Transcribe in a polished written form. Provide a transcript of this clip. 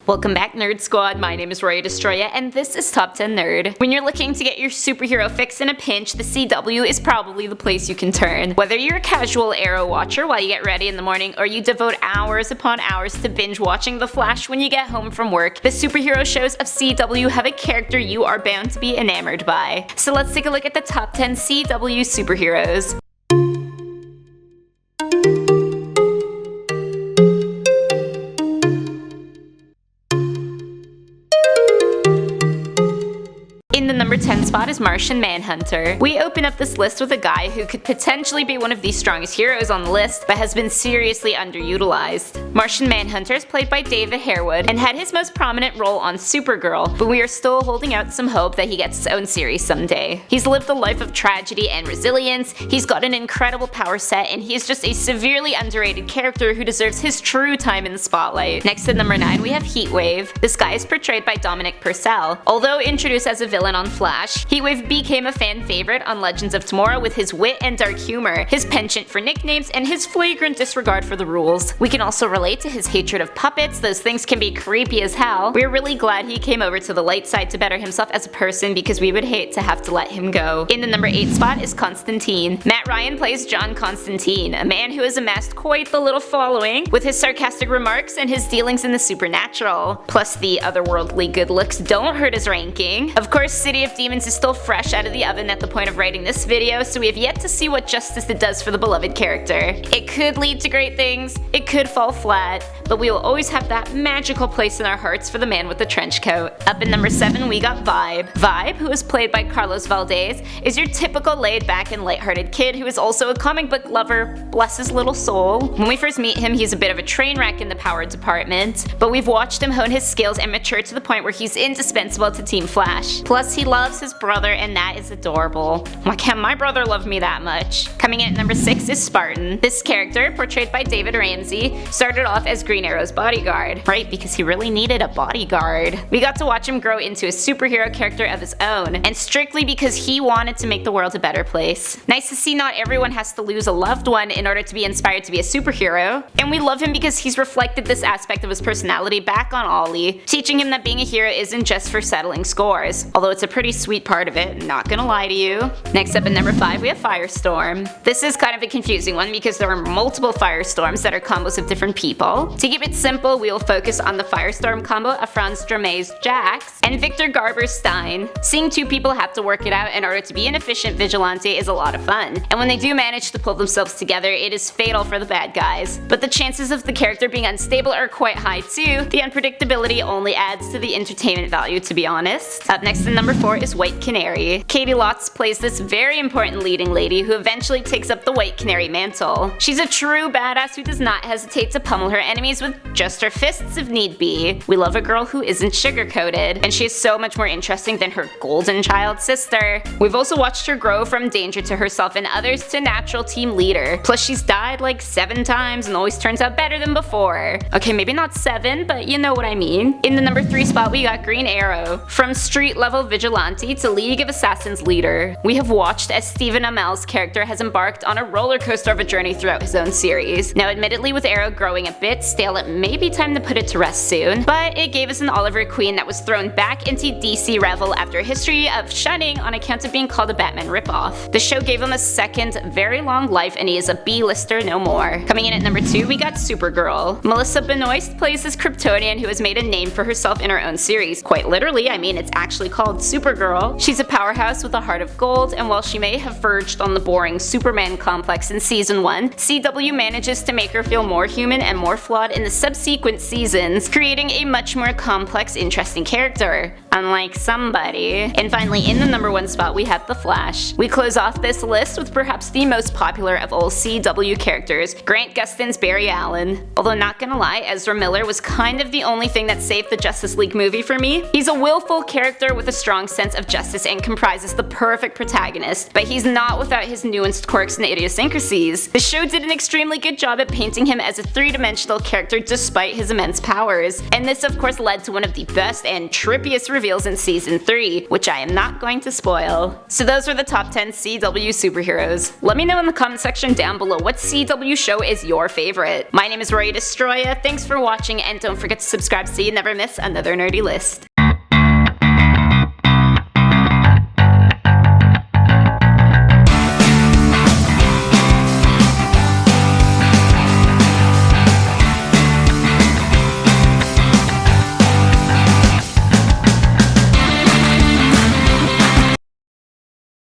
Welcome back, Nerd Squad. My name is Roya Destroya, and this is Top 10 Nerd. When you're looking to get your superhero fix in a pinch, the CW is probably the place you can turn. Whether you're a casual Arrow watcher while you get ready in the morning, or you devote hours upon hours to binge watching The Flash when you get home from work, the superhero shows of CW have a character you are bound to be enamored by. So let's take a look at the top 10 CW superheroes. In the number 10 spot is Martian Manhunter. We open up this list with a guy who could potentially be one of the strongest heroes on the list, but has been seriously underutilized. Martian Manhunter is played by David Harewood and had his most prominent role on Supergirl, but we are still holding out some hope that he gets his own series someday. He's lived a life of tragedy and resilience, he's got an incredible power set, and he is just a severely underrated character who deserves his true time in the spotlight. Next at number 9 we have Heatwave. This guy is portrayed by Dominic Purcell. Although introduced as a villain on Flash, Heatwave became a fan favorite on Legends of Tomorrow with his wit and dark humor, his penchant for nicknames, and his flagrant disregard for the rules. We can also relate to his hatred of puppets, those things can be creepy as hell. We're really glad he came over to the light side to better himself as a person because we would hate to have to let him go. In the number 8 spot is Constantine. Matt Ryan plays John Constantine, a man who has amassed quite the little following with his sarcastic remarks and his dealings in the supernatural. Plus the otherworldly good looks don't hurt his ranking. Of course, City of Demons is still fresh out of the oven at the point of writing this video, so we have yet to see what justice it does for the beloved character. It could lead to great things, it could fall flat, but we will always have that magical place in our hearts for the man with the trench coat. Up in number 7 we got Vibe. Vibe, who is played by Carlos Valdez, is your typical laid-back and lighthearted kid who is also a comic book lover, bless his little soul. When we first meet him, he's a bit of a train wreck in the power department, but we've watched him hone his skills and mature to the point where he's indispensable to Team Flash. Plus he loves his brother, and that is adorable. Why can't my brother love me that much? Coming in at number 6 is Spartan. This character, portrayed by David Ramsey, started off as Green Arrow's bodyguard. Right, because he really needed a bodyguard. We got to watch him grow into a superhero character of his own, and strictly because he wanted to make the world a better place. Nice to see not everyone has to lose a loved one in order to be inspired to be a superhero, and we love him because he's reflected this aspect of his personality back on Ollie, teaching him that being a hero isn't just for settling scores, although it's a pretty sweet part of it, not gonna lie to you. Next up at number 5 we have Firestorm. This is kind of a confusing one because there are multiple Firestorms that are combos of different people. To keep it simple, we will focus on the Firestorm combo of Franz Dramay's Jax and Victor Garber's Stein. Seeing two people have to work it out in order to be an efficient vigilante is a lot of fun, and when they do manage to pull themselves together, it is fatal for the bad guys. But the chances of the character being unstable are quite high too. The unpredictability only adds to the entertainment value, to be honest. Up next at number 4 is White Canary. Katie Lotz plays this very important leading lady who eventually takes up the White Canary mantle. She's a true badass who does not hesitate to pummel her enemies with just her fists if need be. We love a girl who isn't sugar-coated, and she is so much more interesting than her golden child sister. We've also watched her grow from danger to herself and others to natural team leader. Plus she's died like 7 times and always turns out better than before. Okay, maybe not 7, but you know what I mean. In the number 3 spot we got Green Arrow. From street level vigilante to League of Assassins leader, we have watched as Stephen Amell's character has embarked on a roller coaster of a journey throughout his own series. Now admittedly, with Arrow growing a bit stale, it may be time to put it to rest soon, but it gave us an Oliver Queen that was thrown back into DC Revel after a history of shunning on account of being called a Batman ripoff. The show gave him a second, very long life, and he is a B-lister no more. Coming in at number 2 we got Supergirl. Melissa Benoist plays this Kryptonian who has made a name for herself in her own series. Quite literally, I mean, it's actually called Supergirl. She's a powerhouse with a heart of gold, and while she may have verged on the boring Superman complex in season 1, CW manages to make her feel more human and more flawed in the subsequent seasons, creating a much more complex, interesting character. Unlike somebody. And finally, in the number 1 spot we have The Flash. We close off this list with perhaps the most popular of all CW characters, Grant Gustin's Barry Allen. Although not gonna lie, Ezra Miller was kind of the only thing that saved the Justice League movie for me. He's a willful character with a strong sense of justice and comprises the perfect protagonist, but he's not without his nuanced quirks and idiosyncrasies. The show did an extremely good job at painting him as a three-dimensional character despite his immense powers, and this of course led to one of the best and trippiest reveals in season 3, which I am not going to spoil. So those were the top 10 CW superheroes. Let me know in the comment section down below what CW show is your favorite. My name is Rory Destroya, thanks for watching, and don't forget to subscribe so you never miss another nerdy list.